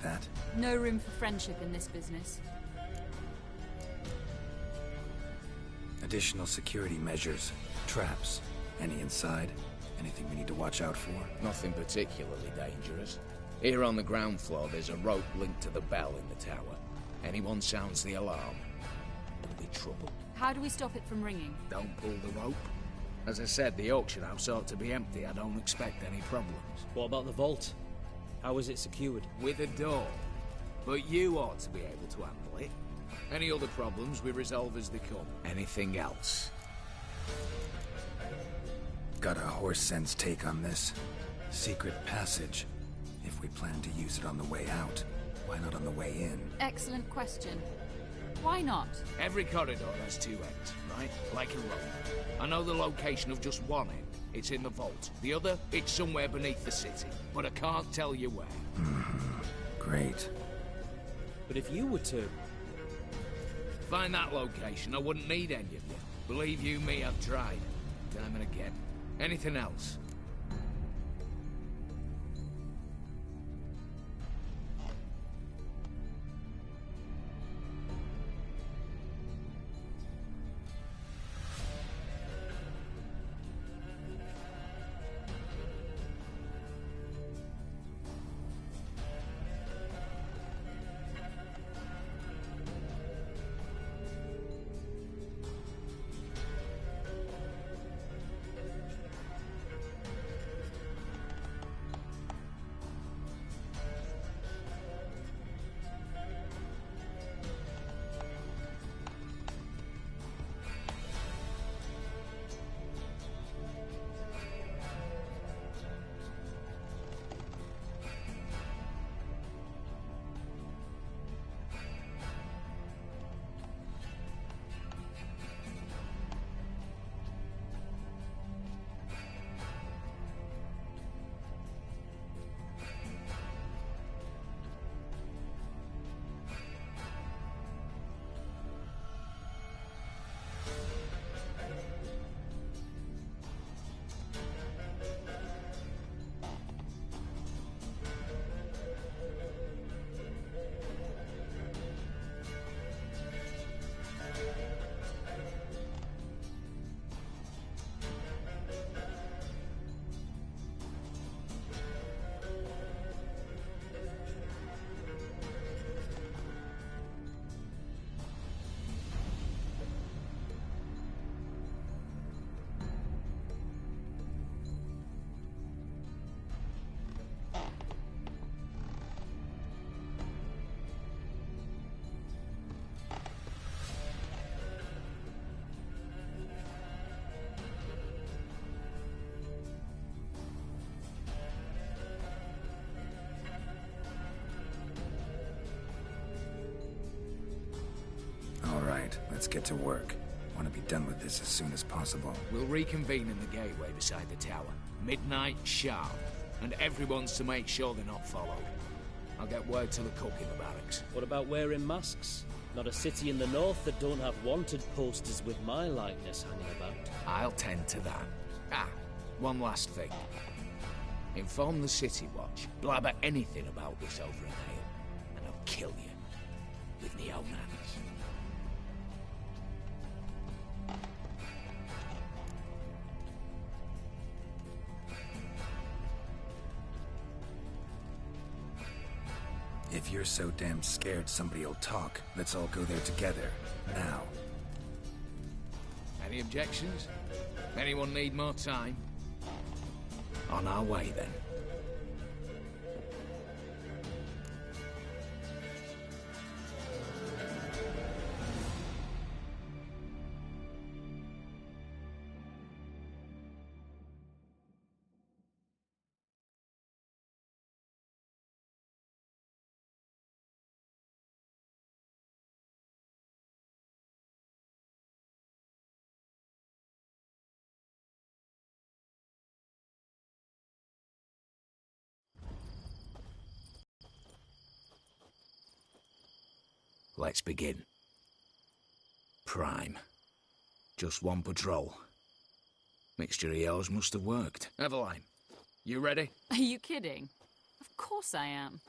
that. No room for friendship in this business. Additional security measures. Traps. Any inside? Anything we need to watch out for? Nothing particularly dangerous. Here on the ground floor, there's a rope linked to the bell in the tower. Anyone sounds the alarm, there'll be trouble. How do we stop it from ringing? Don't pull the rope. As I said, the auction house ought to be empty. I don't expect any problems. What about the vault? How is it secured? With a door. But you ought to be able to handle it. Any other problems we resolve as they come. Anything else? Got a horse sense take on this. Secret passage. If we plan to use it on the way out, why not on the way in? Excellent question. Why not? Every corridor has two ends, right? Like a road. I know the location of just one end. It's in the vault. The other, it's somewhere beneath the city. But I can't tell you where. Great. But if you were to... Find that location, I wouldn't need any of you. Believe you me, I've tried. Time and again. Anything else? Let's get to work. Want to be done with this as soon as possible. We'll reconvene in the gateway beside the tower. Midnight sharp. And everyone's to make sure they're not followed. I'll get word to the cook in the barracks. What about wearing masks? Not a city in the north that don't have wanted posters with my likeness hanging about. I'll tend to that. Ah, one last thing. Inform the City Watch. Blabber anything about this over in Hale, and I'll kill you. With my own hands. If you're so damn scared somebody'll talk, let's all go there together. Now. Any objections? Anyone need more time? On our way, then. Let's begin. Prime. Just one patrol. Mixture of yours must have worked. Eveline, you ready? Are you kidding? Of course I am.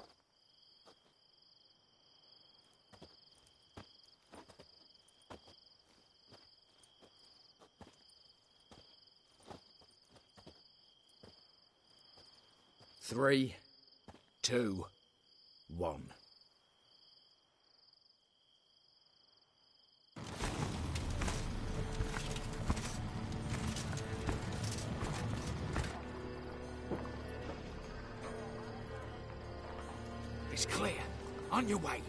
3, 2, 1. It's clear. On your way.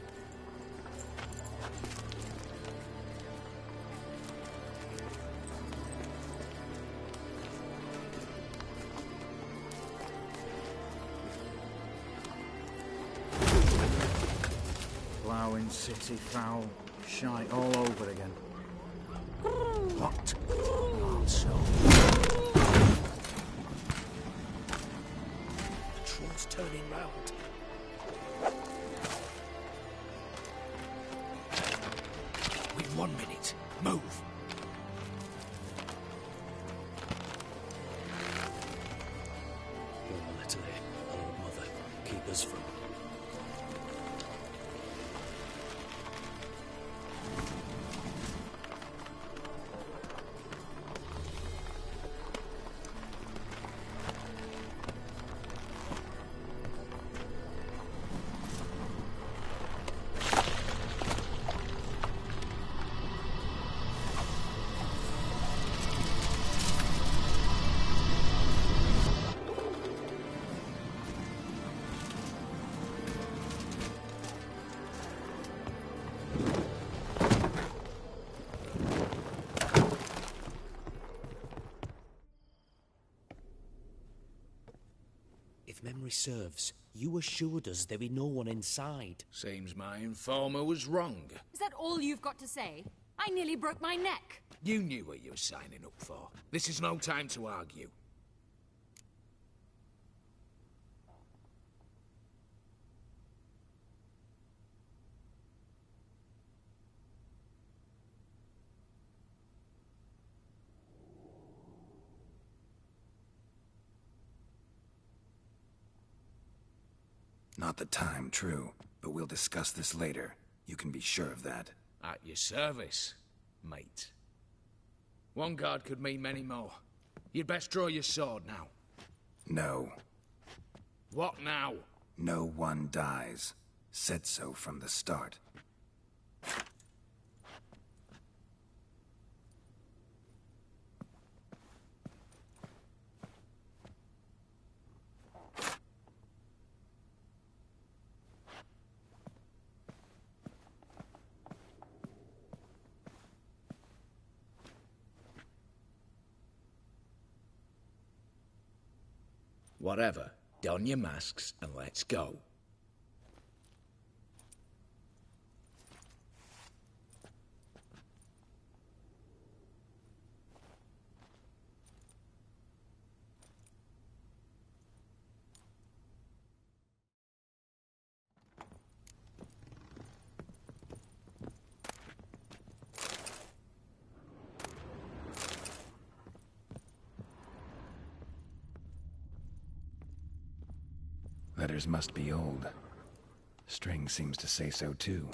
Ploughing city foul. Shite all over again. What? Also. The troll's turning round. We've 1 minute. Move. Oh, Natalie, Lord Mother, keep us from... If memory serves, you assured us there be no one inside. Seems my informer was wrong. Is that all you've got to say? I nearly broke my neck. You knew what you were signing up for. This is no time to argue. Not the time, true. But we'll discuss this later. You can be sure of that. At your service, mate. One guard could mean many more. You'd best draw your sword now. No. What now? No one dies. Said so from the start. Whatever. Don your masks and let's go. Letters must be old. String seems to say so too.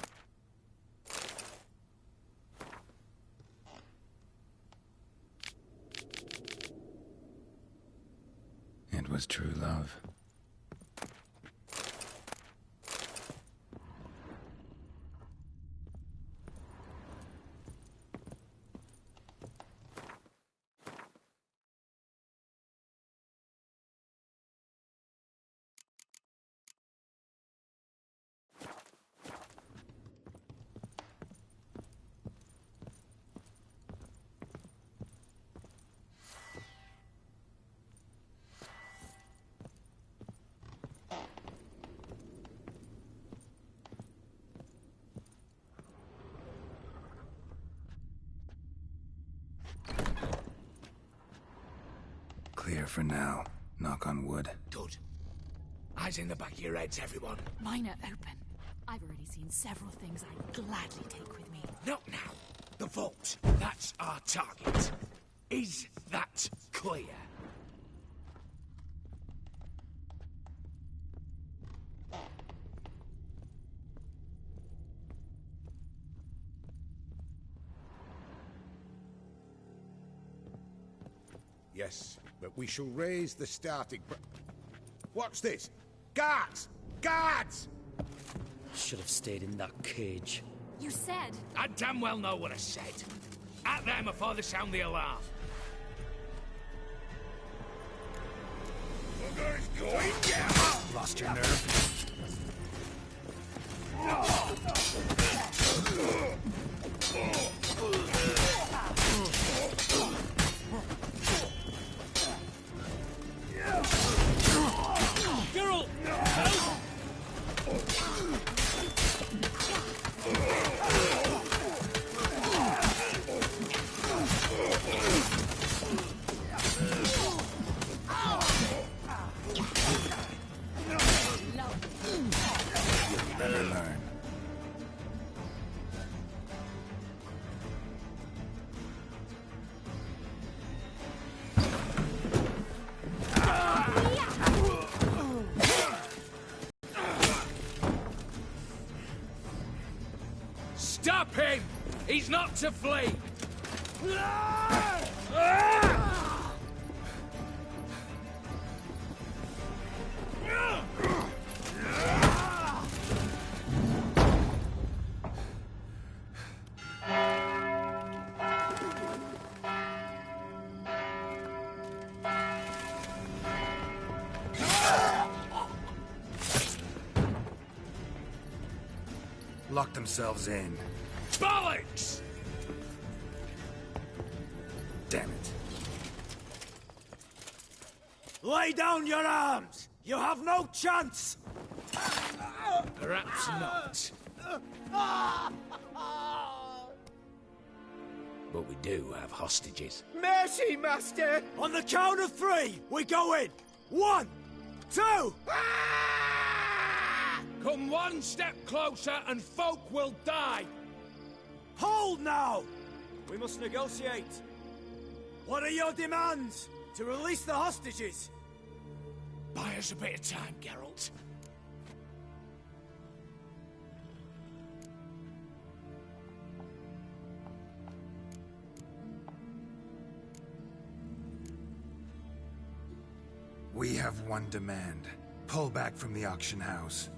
It was true love. Clear for now. Knock on wood. Good. Eyes in the back of your heads, everyone. Mine are open. I've already seen several things I'd gladly take with me. Not now. The vault. That's our target. Is that clear? Yes, but we shall raise the starting Watch this. Guards! Guards! Should have stayed in that cage. You said... I damn well know what I said. At them before they sound the alarm. Bugger's going down! Lost your nerve? Geralt! Help! You'll never learn. Stop him! He's not to flee! Lock themselves in. Bollocks! Damn it. Lay down your arms! You have no chance! Perhaps not. But we do have hostages. Mercy, Master! On the count of 3, we go in! 1, 2! Come one step closer and folk will die! Hold now! We must negotiate. What are your demands? To release the hostages? Buy us a bit of time, Geralt. We have one demand. Pull back from the auction house.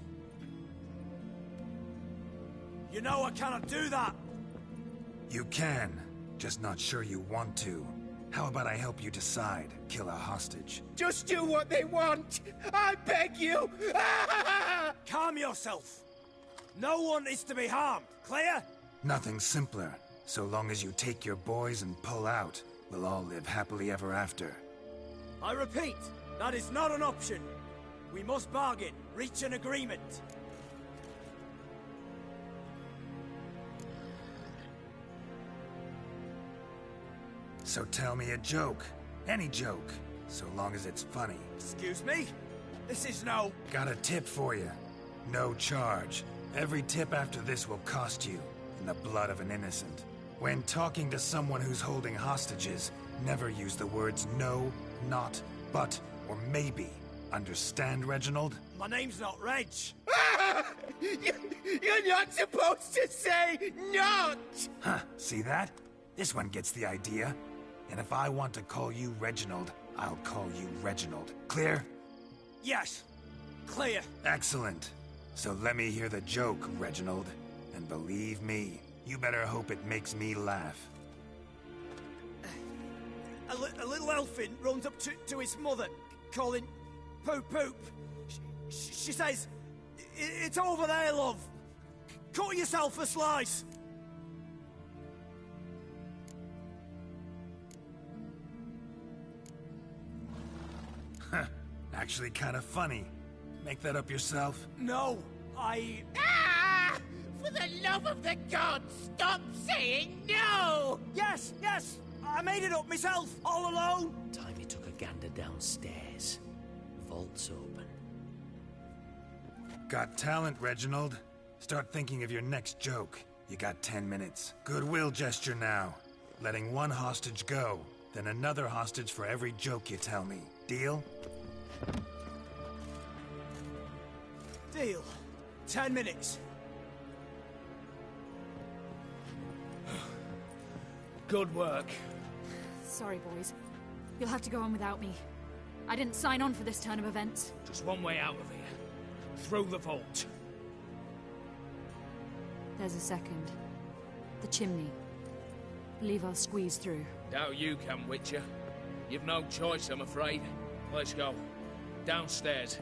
You know I cannot do that! You can, just not sure you want to. How about I help you decide? Kill a hostage. Just do what they want! I beg you! Calm yourself! No one is to be harmed, clear? Nothing simpler. So long as you take your boys and pull out, we'll all live happily ever after. I repeat, that is not an option. We must bargain, reach an agreement. So tell me a joke. Any joke. So long as it's funny. Excuse me? This is no... Got a tip for you. No charge. Every tip after this will cost you, in the blood of an innocent. When talking to someone who's holding hostages, never use the words no, not, but, or maybe. Understand, Reginald? My name's not Reg. You're not supposed to say not! Huh, see that? This one gets the idea. And if I want to call you Reginald, I'll call you Reginald. Clear? Yes. Clear. Excellent. So let me hear the joke, Reginald. And believe me, you better hope it makes me laugh. A little elfin runs up to his mother, calling Poop Poop. She says, "It's over there, love. Cut yourself a slice." Huh. Actually kind of funny. Make that up yourself? No, I... Ah! For the love of the gods, stop saying no! Yes, I made it up myself, all alone. Time he took a gander downstairs. Vault's open. Got talent, Reginald. Start thinking of your next joke. You got 10 minutes. Goodwill gesture now. Letting one hostage go, then another hostage for every joke you tell me. Deal? Deal. 10 minutes. Good work. Sorry, boys. You'll have to go on without me. I didn't sign on for this turn of events. Just one way out of here. Through the vault. There's a second. The chimney. Believe I'll squeeze through. Doubt you can, Witcher. You've no choice, I'm afraid. Let's go. Downstairs.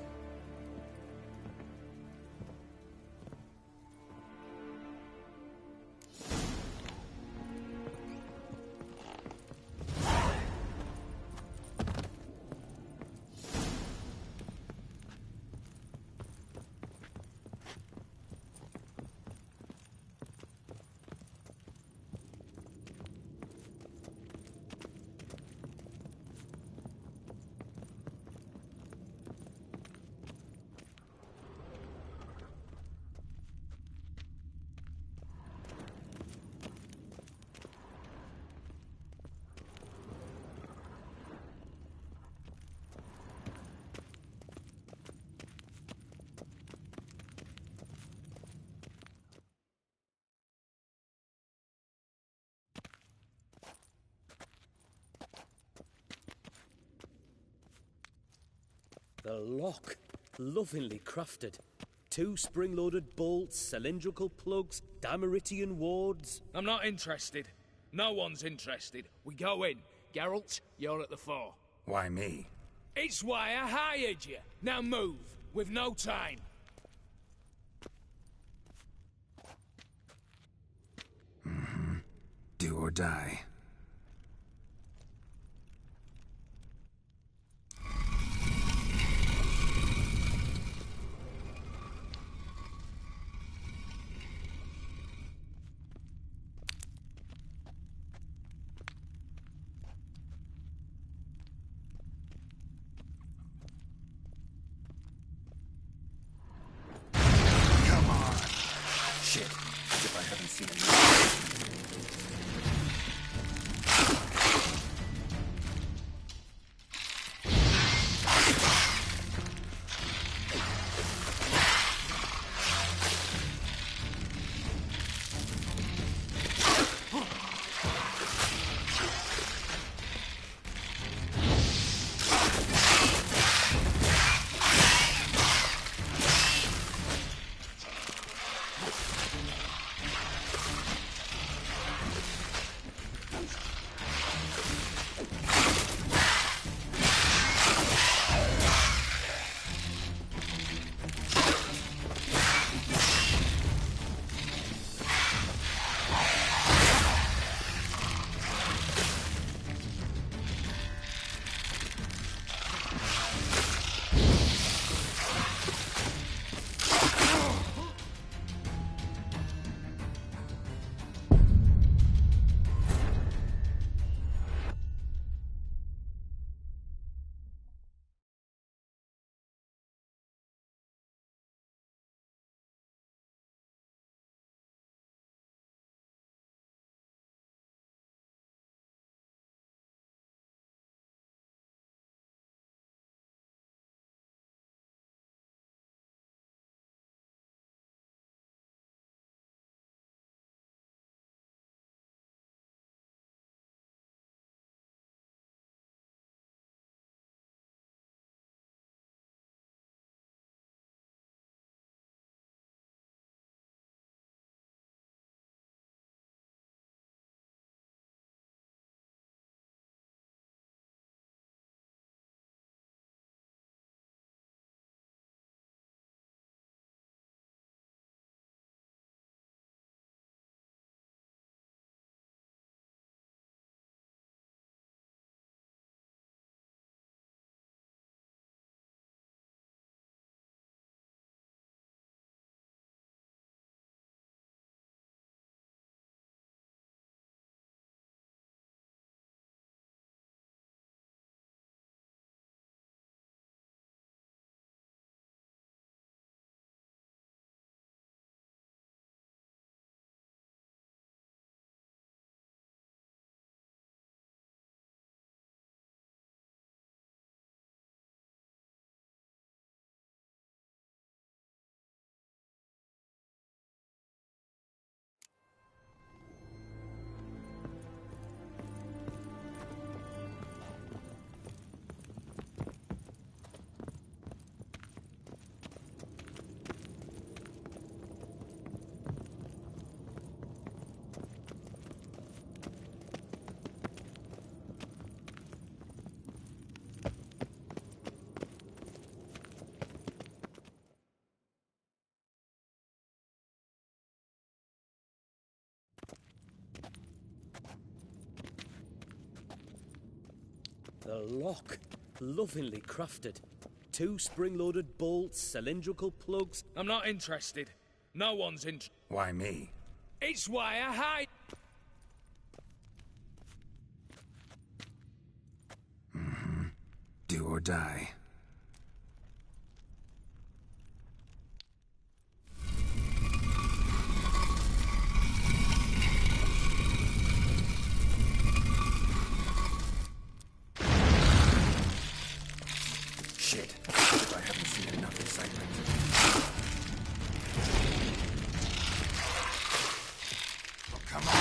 The lock. Lovingly crafted. 2 spring-loaded bolts, cylindrical plugs, Dameritian wards. I'm not interested. No one's interested. We go in. Geralt, you're at the fore. Why me? It's why I hired you. Now move. We've no time. Do or die. Come on. Shit. As if I haven't seen it. The lock. Lovingly crafted. 2 spring-loaded bolts, cylindrical plugs. I'm not interested. No one's interested. Why me? It's why I hide. Do or die. Shit. I haven't seen enough excitement. Oh, come on!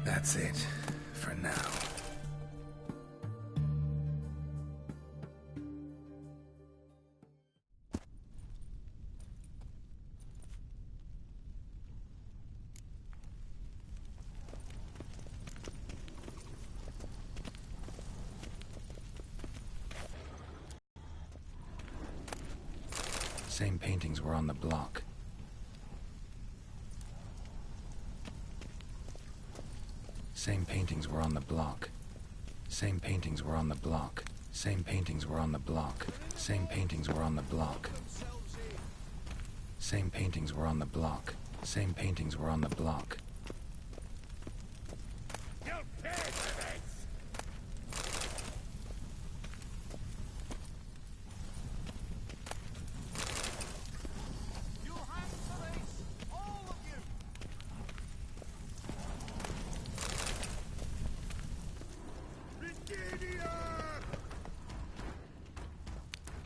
That's it, for now. Same paintings were on the block. Same paintings were on the block. Same paintings were on the block. Same paintings were on the block. Same paintings were on the block. Same paintings were on the block. Same paintings were on the block.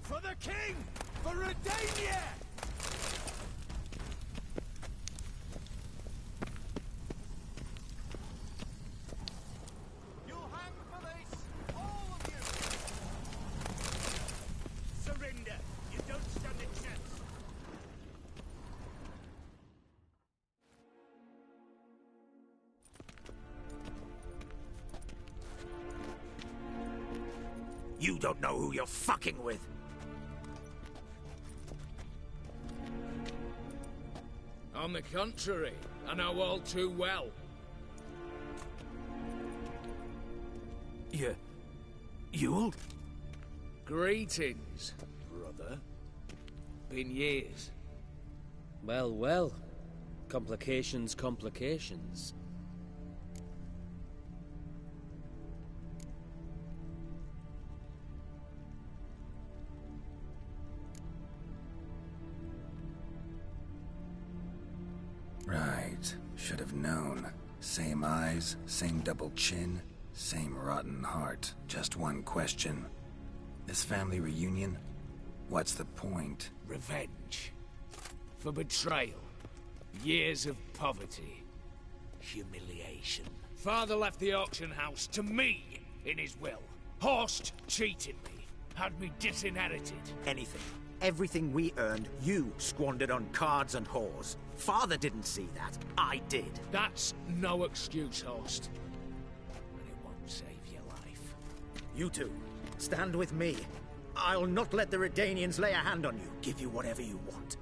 For the king! For Redania! You'll hang for this, all of you! Surrender! You don't stand a chance! You don't know who you're fucking with! On the contrary, I know all too well. You'll? Greetings, brother. Been years. Well, well. Complications, complications. Right. Should have known. Same eyes, same double chin, same rotten heart. Just one question. This family reunion? What's the point? Revenge. For betrayal. Years of poverty. Humiliation. Father left the auction house to me in his will. Horst cheated me. Had me disinherited. Anything. Everything we earned, you squandered on cards and whores. Father didn't see that. I did. That's no excuse, Horst. And it won't save your life. You two, Stand with me. I'll not let the Redanians lay a hand on you. Give you whatever you want.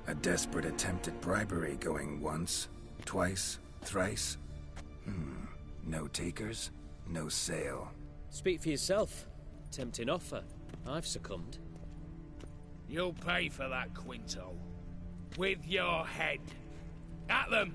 A desperate attempt at bribery going once, twice, thrice. No takers, no sale. Speak for yourself. Tempting offer. I've succumbed. You'll pay for that, Quinto. With your head. At them!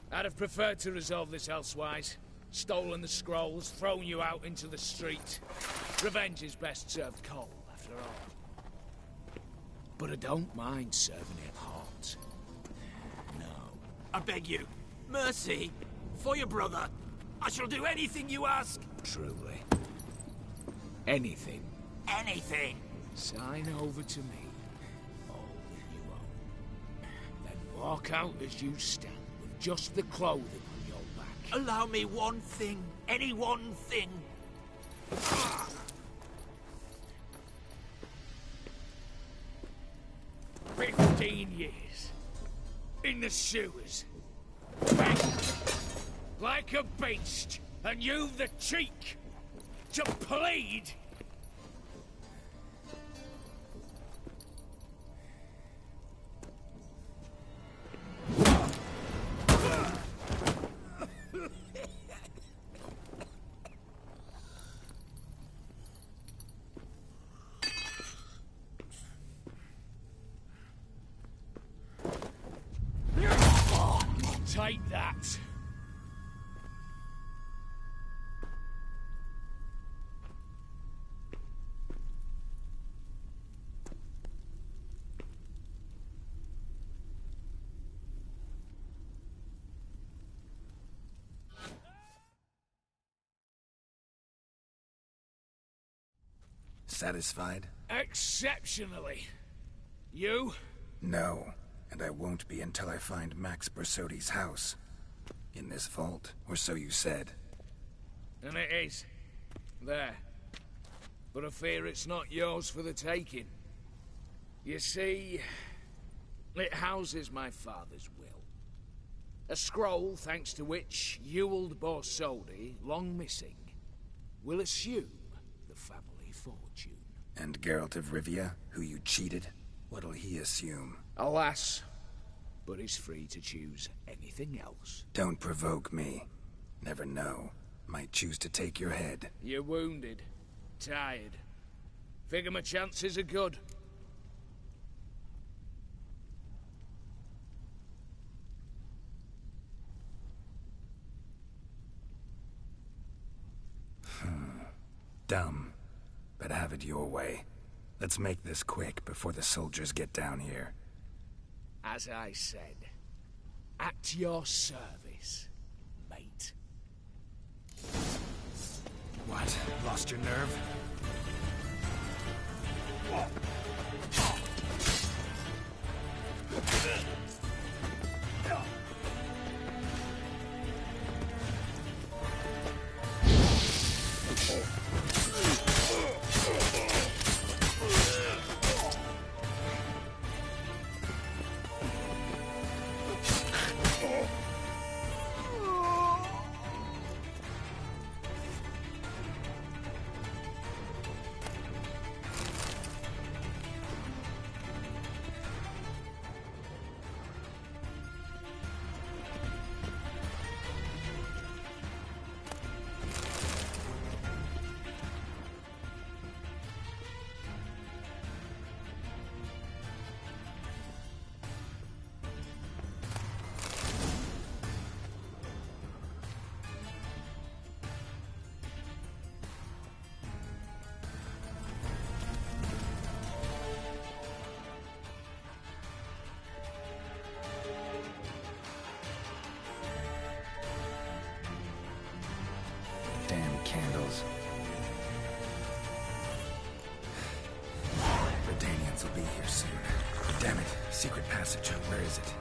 I'd have preferred to resolve this elsewise. Stolen the scrolls, thrown you out into the street. Revenge is best served cold, after all. But I don't mind serving it hot. No. I beg you, mercy, for your brother. I shall do anything you ask. Truly. Anything. Anything. Sign over to me all that you own. Then walk out as you stand, with just the clothing on your back. Allow me one thing. Any one thing. 15 years. In the sewers. Begged. Like a beast. And you've the cheek to plead. Take that. Satisfied? Exceptionally. You? No, and I won't be until I find Max Bersodi's house. In this vault, or so you said. And it is. There. But I fear it's not yours for the taking. You see, it houses my father's will. A scroll thanks to which Ewald Borsodi, long missing, will assume the family fortune. And Geralt of Rivia, who you cheated, what'll he assume? Alas, but he's free to choose anything else. Don't provoke me. Never know. Might choose to take your head. You're wounded. Tired. Figure my chances are good. dumb, but have it your way. Let's make this quick before the soldiers get down here. As I said, at your service, mate. What? Lost your nerve? Damn candles. Verdanians will be here soon. Damn it. Secret passage. Where is it?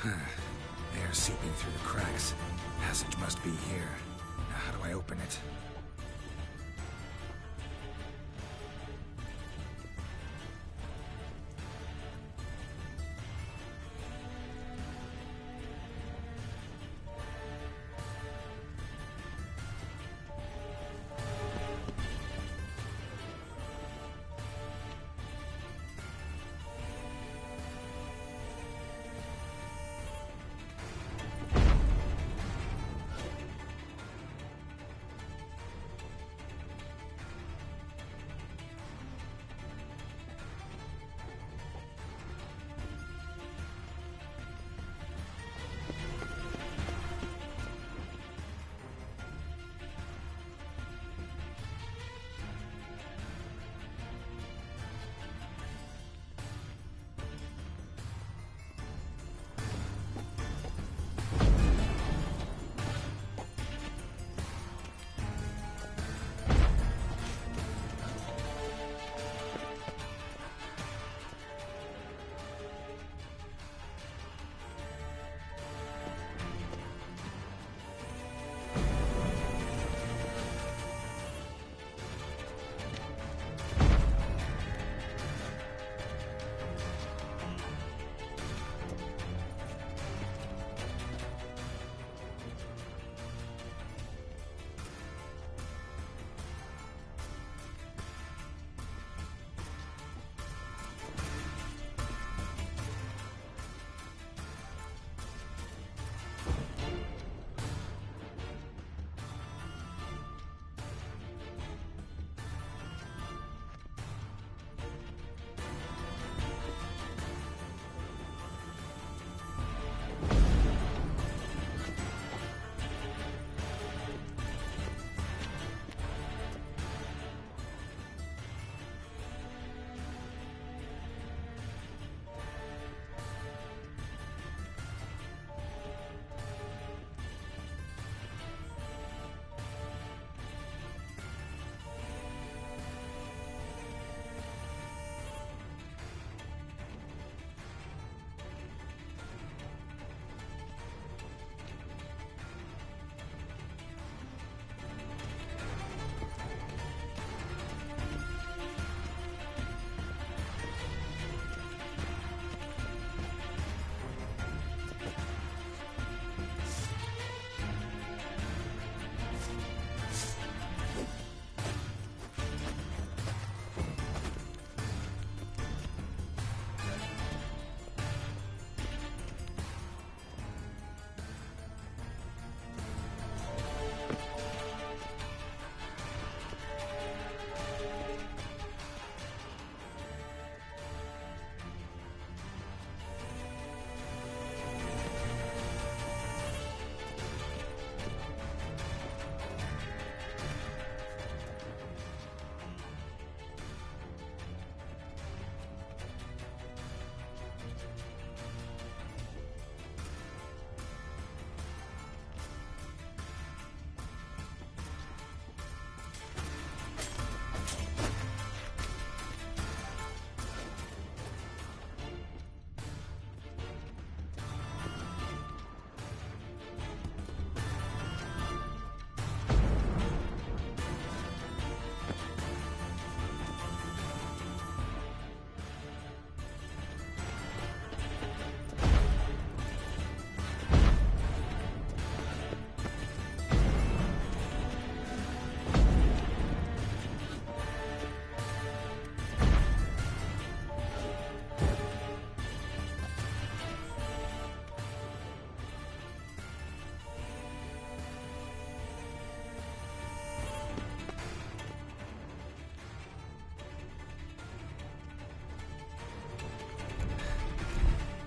Air seeping through the cracks. Passage must be here. Now, how do I open it?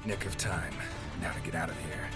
Nick of time. Now to get out of here.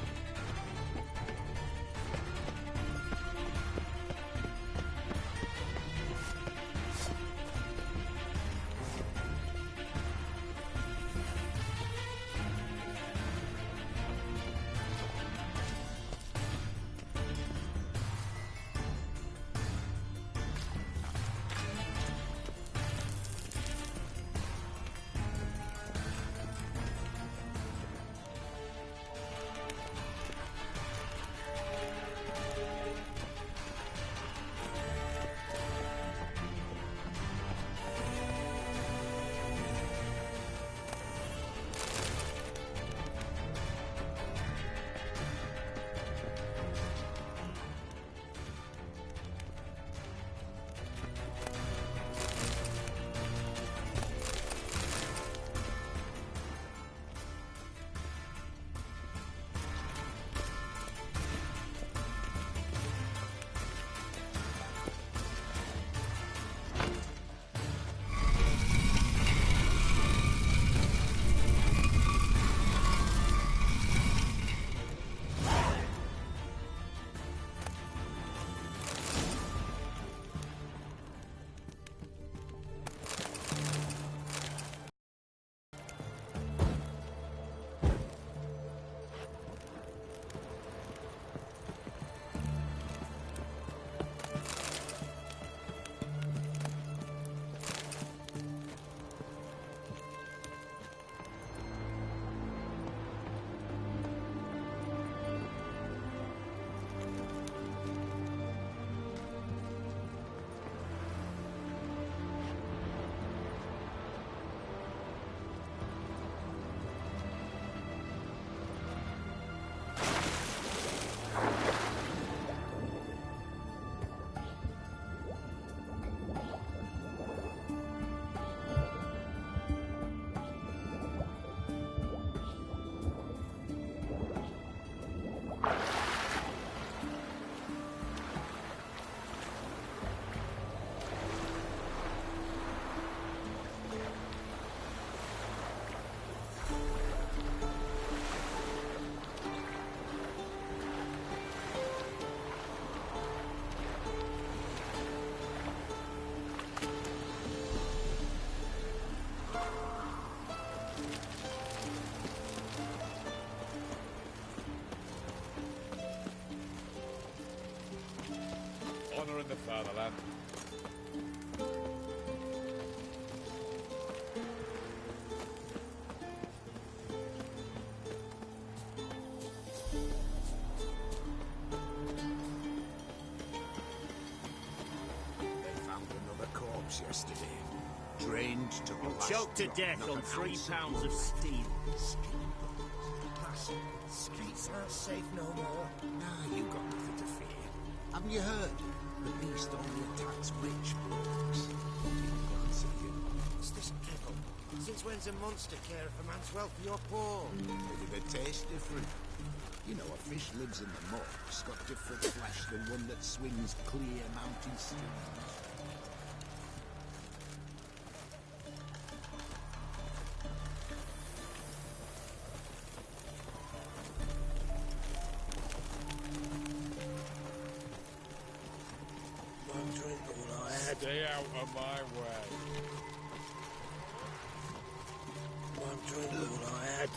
Honor in the fatherland. They found another corpse yesterday. Drained to the last Choked to drop, death not on an 3 ounce pounds of steel. Bastards. Streets aren't safe no more. Nah, you got nothing to fear. Haven't you heard? The beast only attacks rich blokes. Glance at you. What's this kettle? Since when's a monster care if a man's wealthy or poor? Maybe they taste different. You know, a fish lives in the muck. It's got different flesh than one that swims clear mountain streams. One drink all I had. Stay out of my way. One drink all I had.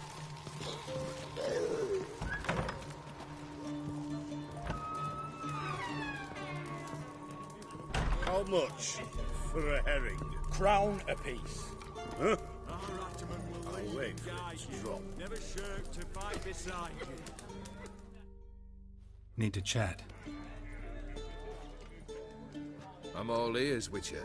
How much for a herring? Crown apiece. Huh? I'll wait for it to drop. Never shirk to fight beside you. Need to chat. I'm all ears, Witcher.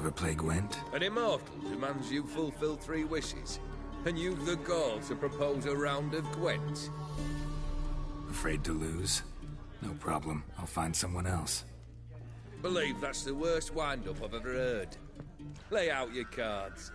ever play Gwent? An immortal demands you fulfill 3 wishes, and you've the gall to propose a round of Gwent. Afraid to lose? No problem. I'll find someone else. Believe that's the worst wind-up I've ever heard. Lay out your cards.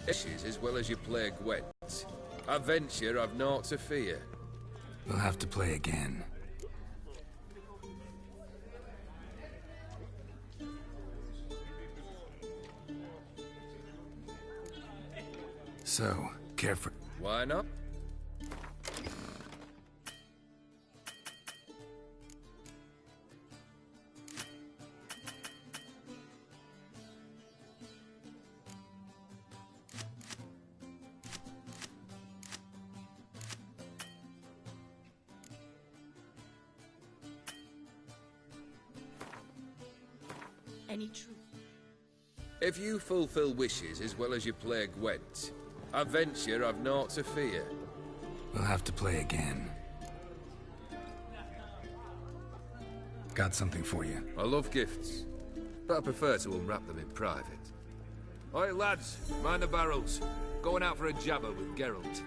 Wishes as well as you play Gwent. I venture I've naught to fear. We'll have to play again. So, care for... Why not? Any truth? If you fulfill wishes as well as you play Gwent, I venture I've naught to fear. We'll have to play again. Got something for you. I love gifts, but I prefer to unwrap them in private. Oi, lads, mind the barrels. Going out for a jabber with Geralt.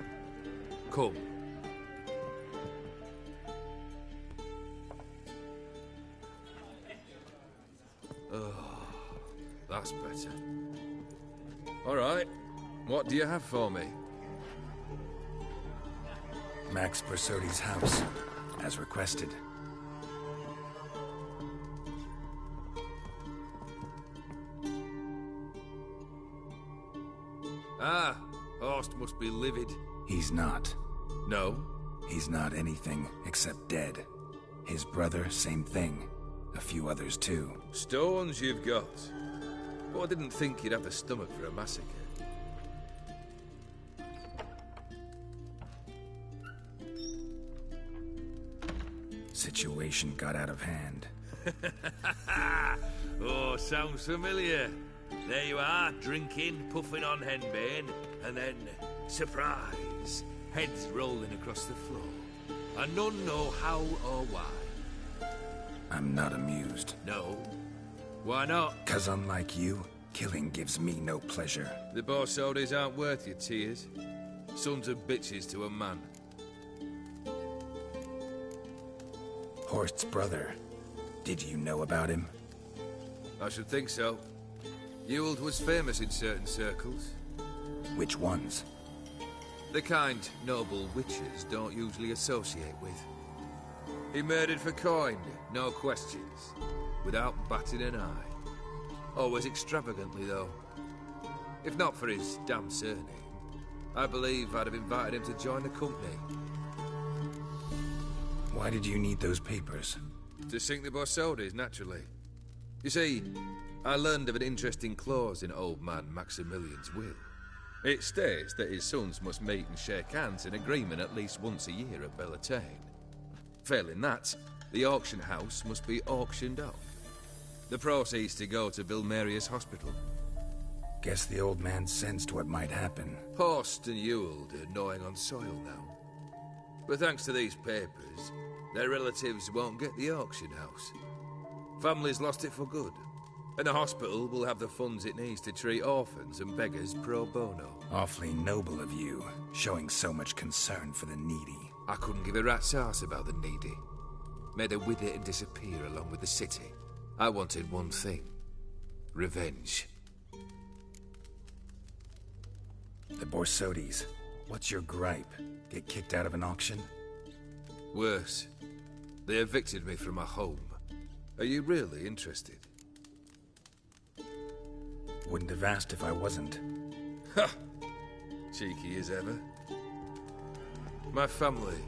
Come. Oh, that's better. All right, what do you have for me? Max Bersodi's house, as requested. Ah, Horst must be livid. He's not. No? He's not anything except dead. His brother, same thing. A few others too. Stones you've got. But I didn't think you'd have the stomach for a massacre. Situation got out of hand. Oh, sounds familiar. There you are, drinking, puffing on henbane, and then, surprise, heads rolling across the floor. And none know how or why. I'm not amused. No? Why not? 'Cause unlike you, killing gives me no pleasure. The Borsodis aren't worth your tears. Sons of bitches to a man. Horst's brother. Did you know about him? I should think so. Ewald was famous in certain circles. Which ones? The kind noble witches don't usually associate with. He murdered for coin, no questions, without batting an eye. Always extravagantly, though. If not for his damn surname, I believe I'd have invited him to join the company. Why did you need those papers? To sink the Borsodis, naturally. You see, I learned of an interesting clause in old man Maximilian's will. It states that his sons must meet and shake hands in agreement at least once a year at Bellatane. Failing that, the auction house must be auctioned off. The proceeds to go to Vilmerius Hospital. Guess the old man sensed what might happen. Horst and Ewald are gnawing on soil now. But thanks to these papers, their relatives won't get the auction house. Families lost it for good. And the hospital will have the funds it needs to treat orphans and beggars pro bono. Awfully noble of you, showing so much concern for the needy. I couldn't give a rat's ass about the needy. Made her with it and disappear along with the city. I wanted one thing. Revenge. The Borsodis. What's your gripe? Get kicked out of an auction? Worse. They evicted me from my home. Are you really interested? Wouldn't have asked if I wasn't. Ha! Cheeky as ever. My family,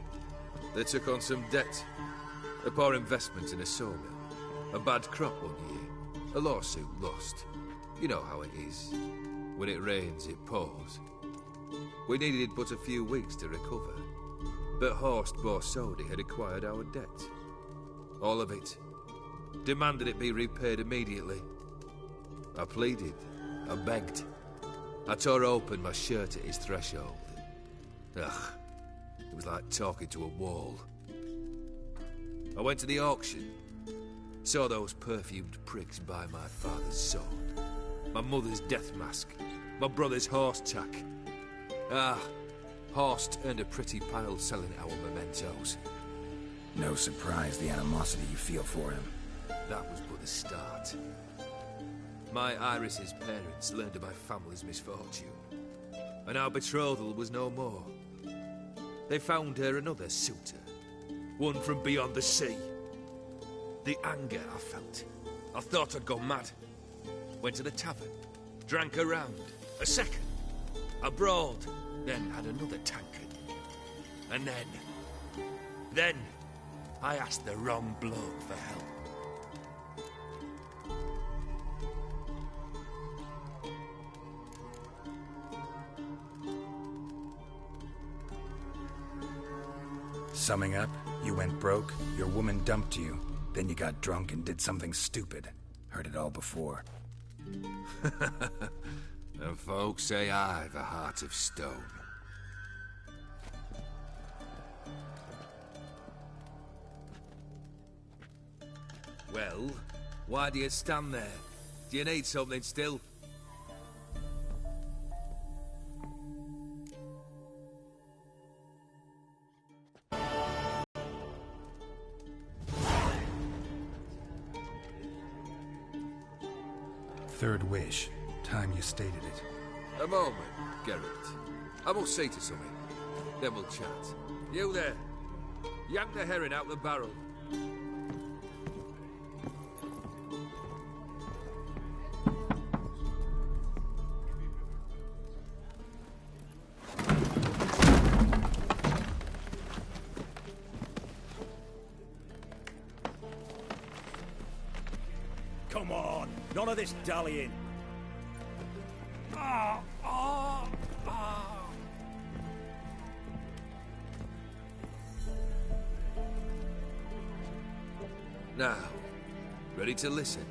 they took on some debt. A poor investment in a sawmill. A bad crop one year. A lawsuit lost. You know how it is. When it rains, it pours. We needed but a few weeks to recover. But Horst Borsodi had acquired our debt. All of it. Demanded it be repaid immediately. I pleaded. I begged. I tore open my shirt at his threshold. Ugh. It was like talking to a wall. I went to the auction. Saw those perfumed prigs buy my father's sword. My mother's death mask. My brother's horse tack. Ah, Horst earned a pretty pile selling our mementos. No surprise the animosity you feel for him. That was but the start. My Iris's parents learned of my family's misfortune, and our betrothal was no more. They found her another suitor, one from beyond the sea. The anger I felt, I thought I'd gone mad. Went to the tavern, drank a round, a second, a broad, then had another tankard. And then, I asked the wrong bloke for help. Summing up, you went broke, your woman dumped you, then you got drunk and did something stupid. Heard it all before. And folks say I've a heart of stone. Well, why do you stand there? Do you need something still? Third wish. Time you stated it. A moment, Geralt. I must say to something. Then we'll chat. You there. Yank the herring out the barrel. Come on, none of this dallying. Now, ready to listen?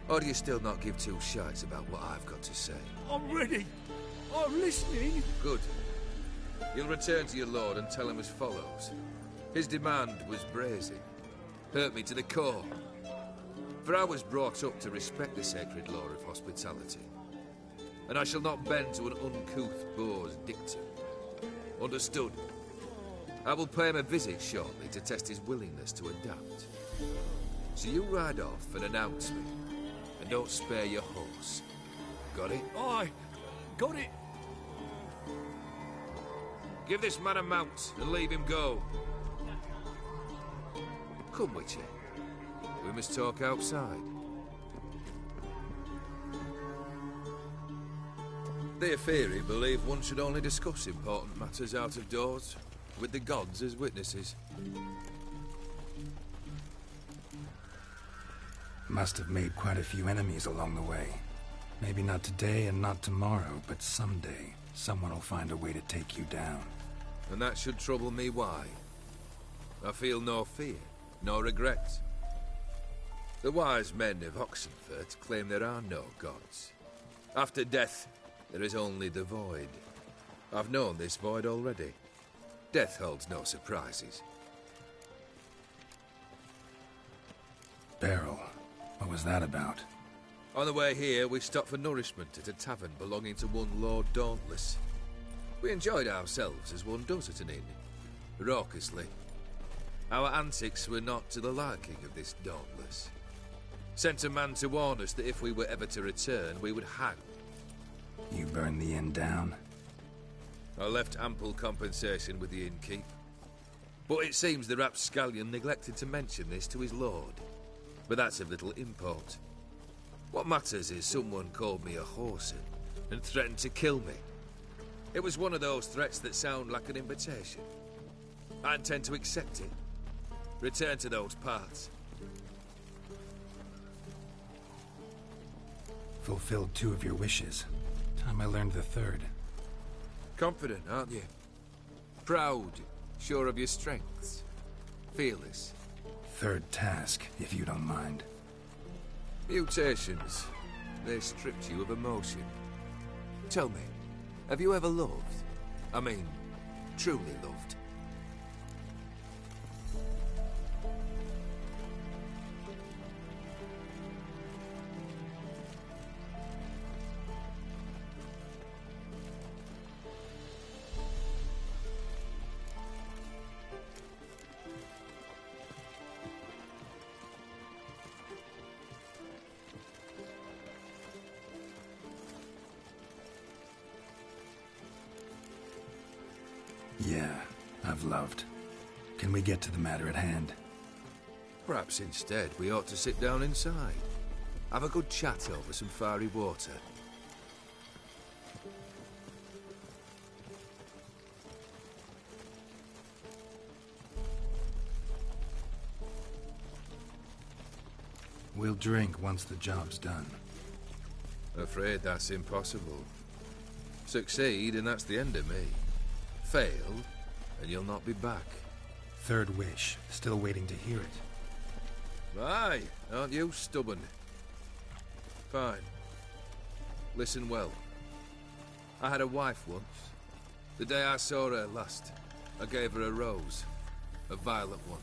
Or do you still not give two shites about what I've got to say? I'm ready. I'm listening. Good. You'll return to your lord and tell him as follows. His demand was brazen. Hurt me to the core. For I was brought up to respect the sacred law of hospitality. And I shall not bend to an uncouth boor's dictum. Understood? I will pay him a visit shortly to test his willingness to adapt. So you ride off and announce me. And don't spare your horse. Got it? Aye, got it. Give this man a mount and leave him go. Come, Witcher. We must talk outside. The Aetheri believe one should only discuss important matters out of doors, with the gods as witnesses. Must have made quite a few enemies along the way. Maybe not today and not tomorrow, but someday, someone will find a way to take you down. And that should trouble me why? I feel no fear, no regret. The wise men of Oxenfurt claim there are no gods. After death, there is only the void. I've known this void already. Death holds no surprises. Beryl, what was that about? On the way here, we stopped for nourishment at a tavern belonging to one Lord Dauntless. We enjoyed ourselves as one does at an inn, raucously. Our antics were not to the liking of this Dauntless. Sent a man to warn us that if we were ever to return, we would hang. You burned the inn down? I left ample compensation with the innkeep. But it seems the rapscallion neglected to mention this to his lord. But that's of little import. What matters is someone called me a whoreson and threatened to kill me. It was one of those threats that sound like an invitation. I intend to accept it. Return to those parts. Fulfilled 2 of your wishes. Time I learned the 3rd. Confident, aren't you? Proud, sure of your strengths. Fearless. 3rd task, if you don't mind. Mutations. They stripped you of emotion. Tell me, have you ever loved? I mean, truly loved? Yeah, I've loved. Can we get to the matter at hand? Perhaps instead we ought to sit down inside. Have a good chat over some fiery water. We'll drink once the job's done. Afraid that's impossible. Succeed and that's the end of me. Fail, and you'll not be back. 3rd wish. Still waiting to hear it. Aye, aren't you stubborn? Fine. Listen well. I had a wife once. The day I saw her last, I gave her a rose. A violet one.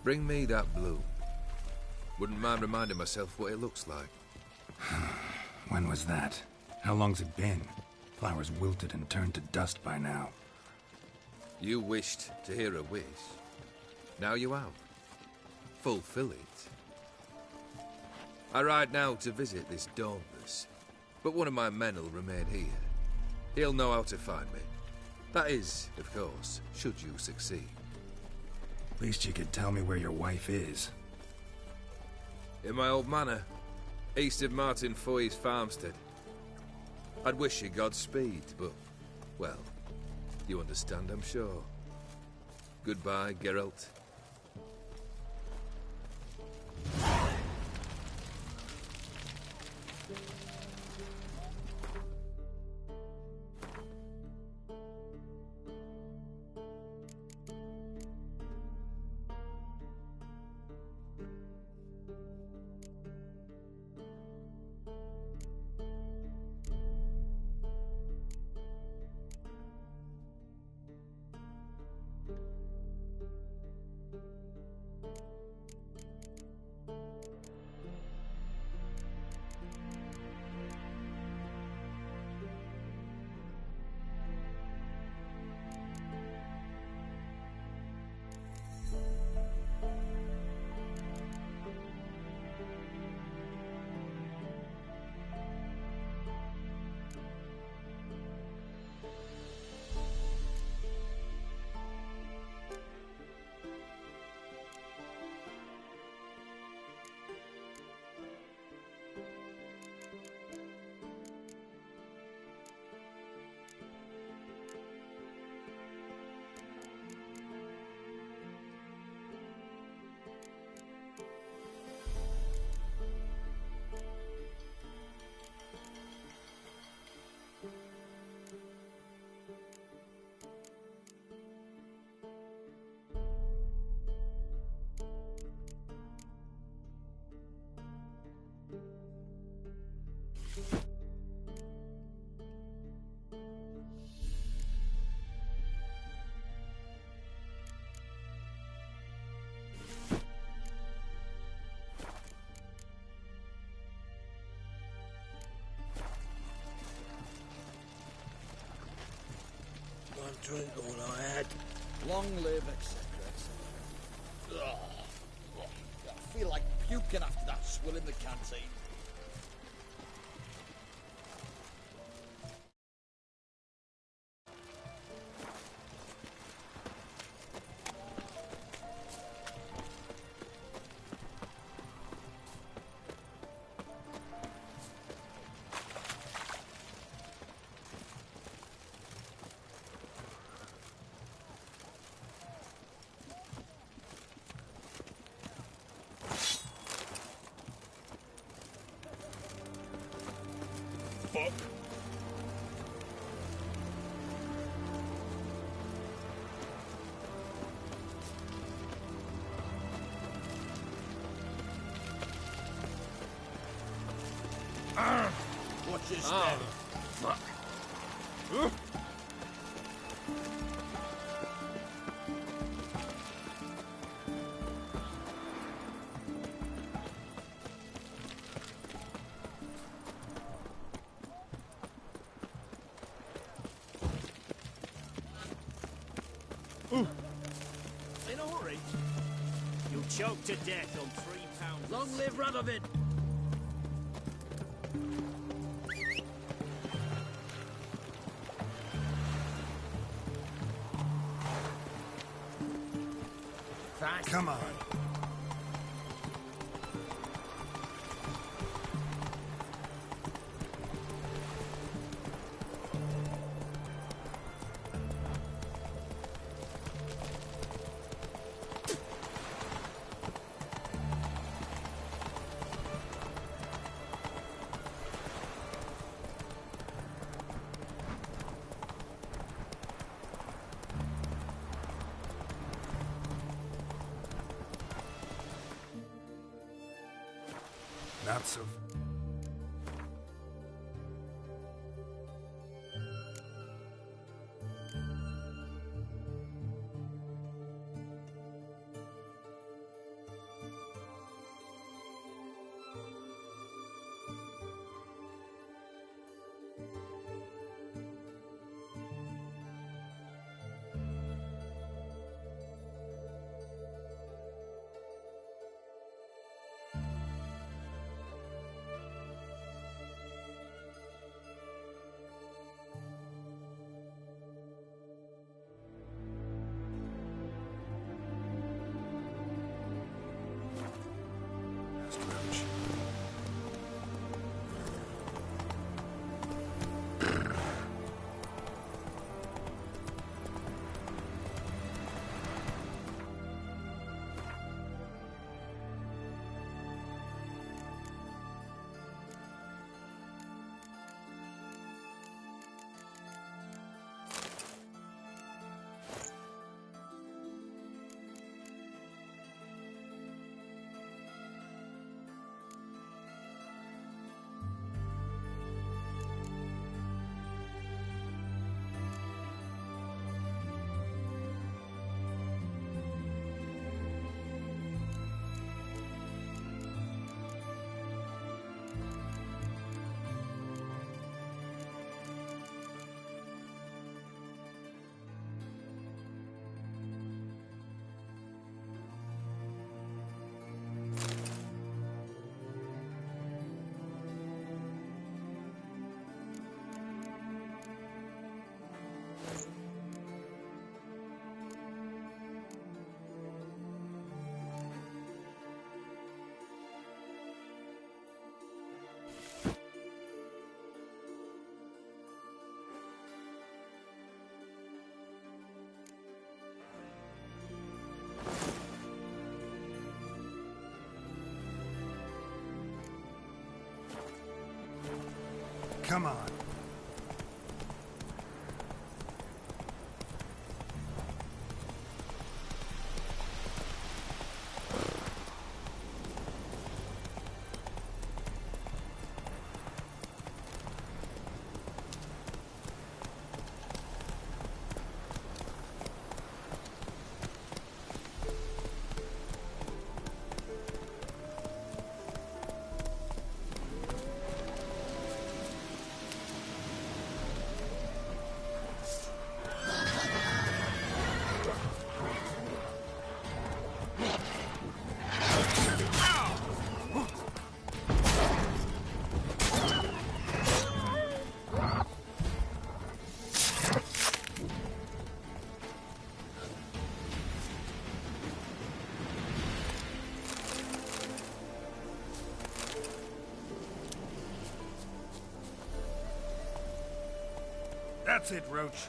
Bring me that bloom. Wouldn't mind reminding myself what it looks like. When was that? How long's it been? Flowers wilted and turned to dust by now. You wished to hear a wish. Now you have. Fulfill it. I ride now to visit this Dauntless, but one of my men will remain here. He'll know how to find me. That is, of course, should you succeed. Least you could tell me where your wife is. In my old manor, east of Martin Foy's farmstead. I'd wish you Godspeed, but, well, you understand, I'm sure. Goodbye, Geralt. Drink all I had. Long live, etc., etc. I feel like puking after that swill in the canteen. Watch your step. Fuck. In a hurry? You'll choke to death on £3. Long live Radovid! Come on. Not so... Come on. That's it, Roach.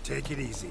Take it easy.